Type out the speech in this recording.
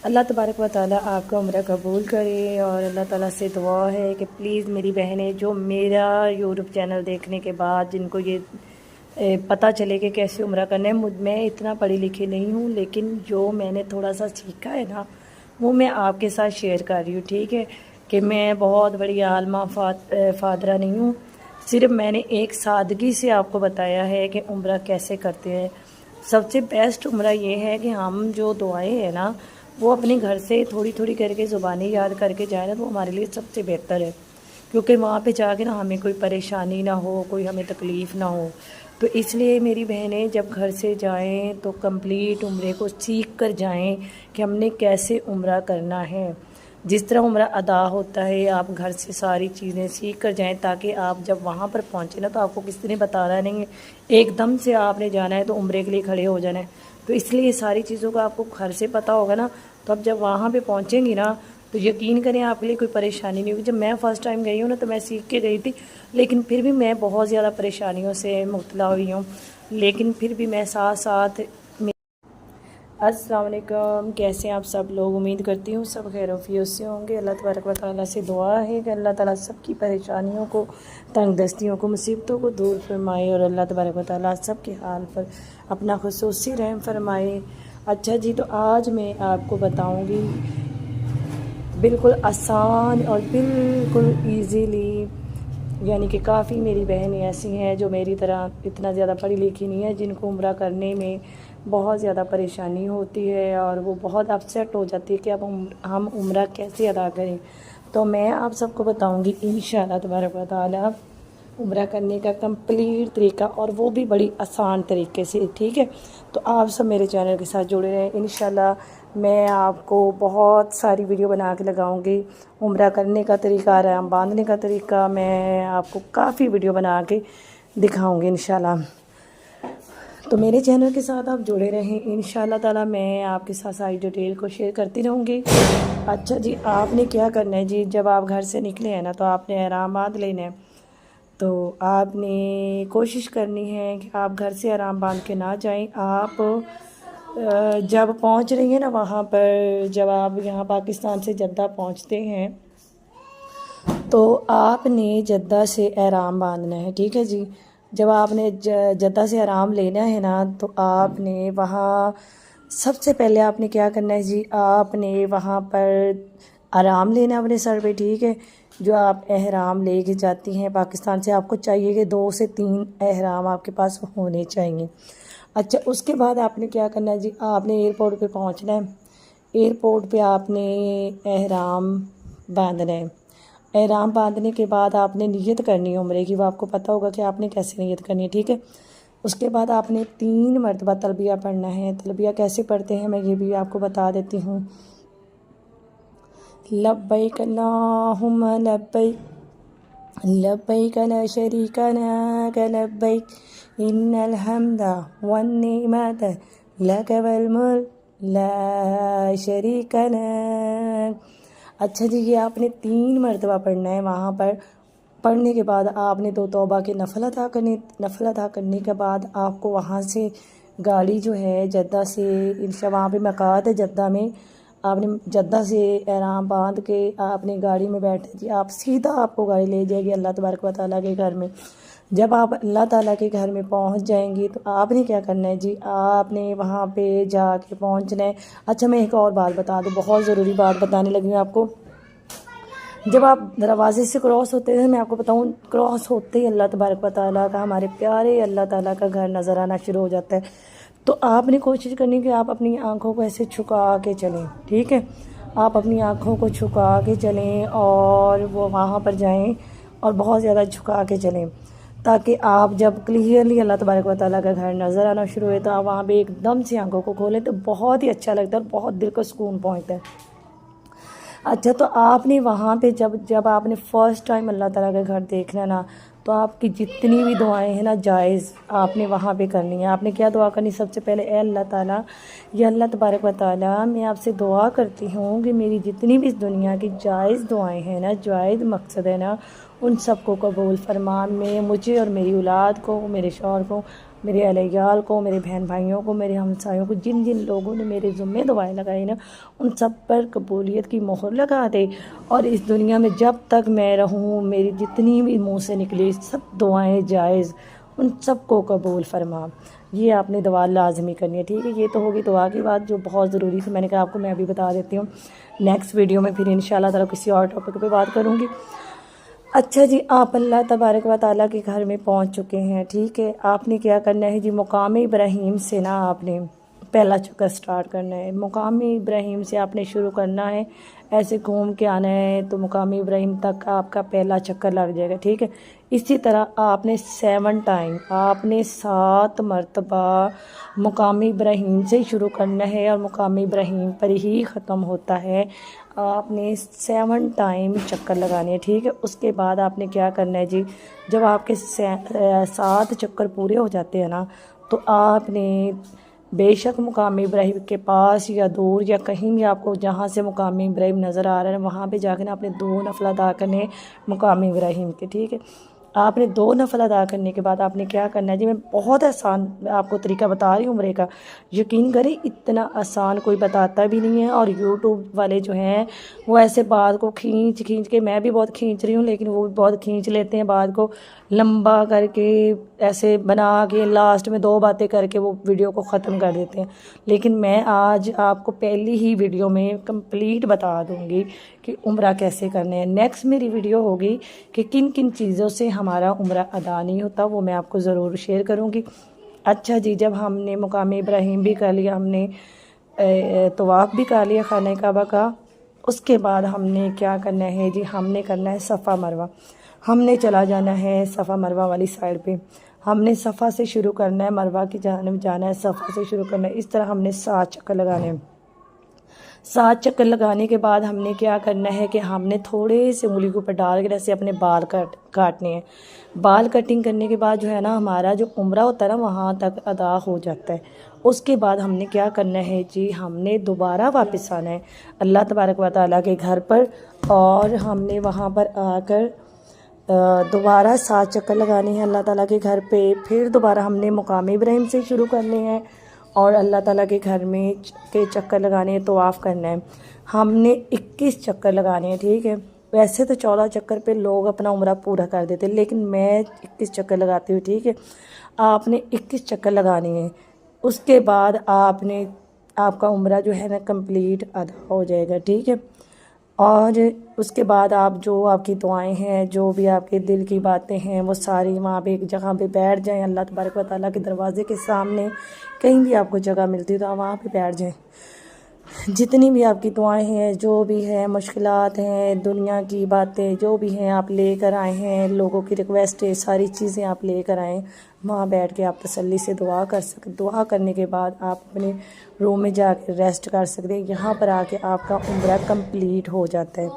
اللہ تبارک و تعالیٰ آپ کا عمرہ قبول کرے، اور اللہ تعالیٰ سے دعا ہے کہ پلیز میری بہنیں جو میرا یوٹیوب چینل دیکھنے کے بعد جن کو یہ پتہ چلے کہ کیسے عمرہ کرنا ہے، میں اتنا پڑھی لکھی نہیں ہوں، لیکن جو میں نے تھوڑا سا سیکھا ہے نا وہ میں آپ کے ساتھ شیئر کر رہی ہوں، ٹھیک ہے؟ کہ میں بہت بڑی عالمہ فادرہ نہیں ہوں، صرف میں نے ایک سادگی سے آپ کو بتایا ہے کہ عمرہ کیسے کرتے ہیں۔ سب سے بیسٹ عمرہ یہ ہے کہ ہم جو دعائیں ہیں نا وہ اپنے گھر سے تھوڑی تھوڑی کر کے زبانی یاد کر کے جائیں نا، تو ہمارے لیے سب سے بہتر ہے، کیونکہ وہاں پہ جا کے نا ہمیں کوئی پریشانی نہ ہو، کوئی ہمیں تکلیف نہ ہو۔ تو اس لیے میری بہنیں جب گھر سے جائیں تو کمپلیٹ عمرے کو سیکھ کر جائیں کہ ہم نے کیسے عمرہ کرنا ہے۔ جس طرح عمرہ ادا ہوتا ہے آپ گھر سے ساری چیزیں سیکھ کر جائیں، تاکہ آپ جب وہاں پر پہنچے نا تو آپ کو کسی نے بتانا نہیں ہے، ایک دم سے آپ نے جانا ہے تو عمرے کے لیے کھڑے ہو جانا ہے۔ تو اس لیے ساری چیزوں کا آپ کو گھر سے پتہ ہوگا نا، تو اب جب وہاں پہ پہنچیں گی نا تو یقین کریں آپ کے لیے کوئی پریشانی نہیں ہوگی۔ جب میں فرسٹ ٹائم گئی ہوں نا تو میں سیکھ کے گئی تھی، لیکن پھر بھی میں بہت زیادہ پریشانیوں سے مبتلا ہوئی ہوں، لیکن پھر بھی میں ساتھ ساتھ۔ السلام علیکم، کیسے ہیں آپ سب لوگ؟ امید کرتی ہوں سب خیر و عافیت سے ہوں گے۔ اللہ تبارک و تعالیٰ سے دعا ہے کہ اللہ تعالیٰ سب کی پریشانیوں کو، تنگ دستیوں کو، مصیبتوں کو دور فرمائے، اور اللہ تبارک و تعالیٰ سب کے حال پر اپنا خصوصی رحم فرمائے۔ اچھا جی، تو آج میں آپ کو بتاؤں گی بالکل آسان اور بالکل ایزیلی، یعنی کہ کافی میری بہنیں ایسی ہیں جو میری طرح اتنا زیادہ پڑھی لکھی نہیں ہے، جن کو عمرہ کرنے میں بہت زیادہ پریشانی ہوتی ہے اور وہ بہت اپسیٹ ہو جاتی ہے کہ اب ہم عمرہ کیسے ادا کریں۔ تو میں آپ سب کو بتاؤں گی انشاءاللہ تبارک و تعالیٰ عمرہ کرنے کا کمپلیٹ طریقہ، اور وہ بھی بڑی آسان طریقے سے، ٹھیک ہے؟ تو آپ سب میرے چینل کے ساتھ جڑے رہیں۔ انشاءاللہ میں آپ کو بہت ساری ویڈیو بنا کے لگاؤں گی، عمرہ کرنے کا طریقہ، احرام باندھنے کا طریقہ، میں آپ کو کافی ویڈیو بنا کے دکھاؤں گی انشاءاللہ۔ تو میرے چینل کے ساتھ آپ جڑے رہیں، انشاءاللہ تعالیٰ میں آپ کے ساتھ ساری ڈیٹیل کو شیئر کرتی رہوں گی۔ اچھا جی، آپ نے کیا کرنا ہے جی، جب آپ گھر سے نکلے ہیں نا تو آپ نے احرام باندھ لینا ہے۔ تو آپ نے کوشش کرنی ہے کہ آپ گھر سے احرام باندھ کے نہ جائیں۔ آپ جب پہنچ رہی ہیں نا وہاں پر، جب آپ یہاں پاکستان سے جدہ پہنچتے ہیں تو آپ نے جدہ سے احرام باندھنا ہے، ٹھیک ہے جی؟ جب آپ نے جدہ سے احرام لینا ہے نا تو آپ نے وہاں سب سے پہلے آپ نے کیا کرنا ہے جی، آپ نے وہاں پر احرام لینا اپنے سر پہ، ٹھیک ہے؟ جو آپ احرام لے کے جاتی ہیں پاکستان سے، آپ کو چاہیے کہ 2 سے 3 احرام آپ کے پاس ہونے چاہیے۔ اچھا، اس کے بعد آپ نے کیا کرنا ہے جی، آپ نے ایئرپورٹ پہ پہنچنا ہے۔ ایئرپورٹ پہ آپ نے احرام باندھنا ہے۔ احرام باندھنے کے بعد آپ نے نیت کرنی ہے عمرے کی، وہ آپ کو پتہ ہوگا کہ آپ نے کیسے نیت کرنی ہے، ٹھیک ہے؟ اس کے بعد آپ نے 3 مرتبہ تلبیہ پڑھنا ہے۔ تلبیہ کیسے پڑھتے ہیں میں یہ بھی آپ کو بتا دیتی ہوں۔ لبیک اللہم لبیک، لبیک لا شریک لک لبیک، ان الحمد والنعمت لک والملک لا شریک لک۔ اچھا جی، یہ آپ نے 3 مرتبہ پڑھنا ہے وہاں پر۔ پڑھنے کے بعد آپ نے 2 توبہ کے نفل ادا کرنے، نفل ادا کرنے کے بعد آپ کو وہاں سے گاڑی جو ہے جدہ سے، وہاں پہ مقاد ہے جدہ میں، آپ نے جدہ سے احرام باندھ کے آپ نے گاڑی میں بیٹھے جی، آپ سیدھا آپ کو گاڑی لے جائے گی اللہ تبارک و تعالیٰ کے گھر میں۔ جب آپ اللہ تعالیٰ کے گھر میں پہنچ جائیں گی تو آپ نے کیا کرنا ہے جی، آپ نے وہاں پہ جا کے پہنچنا ہے۔ اچھا، میں ایک اور بات بتا دوں، بہت ضروری بات بتانے لگی ہوں آپ کو۔ جب آپ دروازے سے کراس ہوتے ہیں، میں آپ کو بتاؤں، کراس ہوتے ہی اللہ تبارک و تعالیٰ کا، ہمارے پیارے اللہ تعالیٰ کا گھر نظر آنا شروع ہو جاتا ہے۔ تو آپ نے کوشش کرنی کہ آپ اپنی آنکھوں کو ایسے چھکا کے چلیں، ٹھیک ہے؟ آپ اپنی آنکھوں کو چھکا کے چلیں اور وہ وہاں پر جائیں، اور بہت زیادہ جھکا کے چلیں، تاکہ آپ جب کلیئرلی اللہ تبارک و تعالیٰ کا گھر نظر آنا شروع ہوئے تو آپ وہاں پہ ایک دم سے آنکھوں کو کھولیں تو بہت ہی اچھا لگتا ہے اور بہت دل کو سکون پہنچتا ہے۔ اچھا، تو آپ نے وہاں پہ جب آپ نے فرسٹ ٹائم اللہ تعالیٰ کا گھر دیکھنا نا، تو آپ کی جتنی بھی دعائیں ہیں نا جائز آپ نے وہاں پہ کرنی ہے۔ آپ نے کیا دعا کرنی؟ سب سے پہلے، اے اللہ تعالیٰ، یا اللہ تبارک و تعالیٰ، میں آپ سے دعا کرتی ہوں کہ میری جتنی بھی اس دنیا کی جائز دعائیں ہیں نا، جائز مقصد ہے نا، ان سب کو قبول فرما، میں مجھے اور میری اولاد کو، میرے شوہر کو میرے اہلیال کو، میرے بہن بھائیوں کو، میرے ہمسایوں کو، جن جن لوگوں نے میرے ذمے دعائیں لگائی نا، ان سب پر قبولیت کی مہر لگا دے، اور اس دنیا میں جب تک میں رہوں میری جتنی بھی منہ سے نکلی سب دعائیں جائز، ان سب کو قبول فرما۔ یہ آپ نے دعا لازمی کرنی ہے، ٹھیک ہے؟ یہ تو ہوگی دعا کی بات جو بہت ضروری تھی، میں نے کہا آپ کو میں ابھی بتا دیتی ہوں، نیکسٹ ویڈیو میں پھر انشاءاللہ تعالیٰ کسی اور ٹاپک پہ بات کروں گی۔ اچھا جی، آپ اللہ تبارک و تعالیٰ کے گھر میں پہنچ چکے ہیں، ٹھیک ہے؟ آپ نے کیا کرنا ہے جی، مقام ابراہیم سے نا آپ نے پہلا چکر سٹارٹ کرنا ہے۔ مقام ابراہیم سے آپ نے شروع کرنا ہے، ایسے گھوم کے آنا ہے تو مقام ابراہیم تک آپ کا پہلا چکر لگ جائے گا، ٹھیک ہے؟ اسی طرح آپ نے 7 ٹائم، آپ نے 7 مرتبہ مقام ابراہیم سے شروع کرنا ہے اور مقام ابراہیم پر ہی ختم ہوتا ہے۔ آپ نے 7 ٹائم چکر لگانے ہیں، ٹھیک ہے؟ اس کے بعد آپ نے کیا کرنا ہے جی، جب آپ کے 7 چکر پورے ہو جاتے ہیں نا، تو آپ نے بے شک مقام ابراہیم کے پاس یا دور یا کہیں بھی آپ کو جہاں سے مقام ابراہیم نظر آ رہا ہے وہاں پہ جا کے نا آپ نے 2 نفل ادا کرنے مقام ابراہیم کے، ٹھیک ہے؟ آپ نے 2 نفل ادا کرنے کے بعد آپ نے کیا کرنا ہے جی، میں بہت آسان آپ کو طریقہ بتا رہی ہوں عمرے کا، یقین کریں اتنا آسان کوئی بتاتا بھی نہیں ہے، اور یوٹیوب والے جو ہیں وہ ایسے بات کو کھینچ کے، میں بھی بہت کھینچ رہی ہوں لیکن وہ بھی بہت کھینچ لیتے ہیں بات کو، لمبا کر کے ایسے بنا کے لاسٹ میں 2 باتیں کر کے وہ ویڈیو کو ختم کر دیتے ہیں۔ لیکن میں آج آپ کو پہلی ہی ویڈیو میں کمپلیٹ بتا دوں گی کہ عمرہ کیسے کرنے ہیں۔ نیکسٹ میری ویڈیو ہوگی کہ کن کن چیزوں سے ہمارا عمرہ ادا نہیں ہوتا، وہ میں آپ کو ضرور شیئر کروں گی۔ اچھا جی، جب ہم نے مقام ابراہیم بھی کر لیا، ہم نے طواف بھی کر لیا خانہ کعبہ کا، اس کے بعد ہم نے کیا کرنا ہے جی، ہم نے کرنا ہے صفا مروہ، ہم نے چلا جانا ہے صفا مروہ والی سائڈ پہ، ہم نے صفا سے شروع کرنا ہے، مروہ کی جانب جانا ہے، صفا سے شروع کرنا ہے، اس طرح ہم نے 7 چکر لگانے ہیں۔ 7 چکر لگانے کے بعد ہم نے کیا کرنا ہے کہ ہم نے تھوڑے سے انگلی کے اوپر ڈال کے ایسے اپنے بال کاٹنے ہیں۔ بال کٹنگ کرنے کے بعد جو ہے نا ہمارا جو عمرہ ہوتا ہے نا وہاں تک ادا ہو جاتا ہے۔ اس کے بعد ہم نے کیا کرنا ہے جی، ہم نے دوبارہ واپس آنا ہے اللہ تبارک و تعالیٰ کے گھر پر، اور ہم نے وہاں پر آ کر دوبارہ 7 چکر لگانے ہیں اللہ تعالیٰ کے گھر پہ، پھر دوبارہ ہم نے مقام ابراہیم سے شروع کرنے ہیں اور اللہ تعالیٰ کے گھر میں کے چکر لگانے ہیں، طواف کرنا ہے۔ ہم نے 21 چکر لگانے ہیں، ٹھیک ہے؟ ویسے تو 14 چکر پہ لوگ اپنا عمرہ پورا کر دیتے، لیکن میں 21 چکر لگاتی ہوں، ٹھیک ہے؟ آپ نے 21 چکر لگانے ہیں، اس کے بعد آپ کا عمرہ جو ہے نا کمپلیٹ ادا ہو جائے گا، ٹھیک ہے؟ اور اس کے بعد آپ جو آپ کی دعائیں ہیں، جو بھی آپ کے دل کی باتیں ہیں، وہ ساری وہاں پہ ایک جگہ پہ بیٹھ جائیں اللہ تبارک و تعالیٰ کے دروازے کے سامنے، کہیں بھی آپ کو جگہ ملتی تو آپ وہاں پہ بیٹھ جائیں۔ جتنی بھی آپ کی دعائیں ہیں، جو بھی ہیں مشکلات ہیں، دنیا کی باتیں جو بھی ہیں آپ لے کر آئے ہیں، لوگوں کی ریکویسٹ ہے، ساری چیزیں آپ لے کر آئیں، وہاں بیٹھ کے آپ تسلی سے دعا کر سکتے، دعا کرنے کے بعد آپ اپنے روم میں جا کے ریسٹ کر سکتے ہیں، یہاں پر آ کے آپ کا عمرہ کمپلیٹ ہو جاتا ہے۔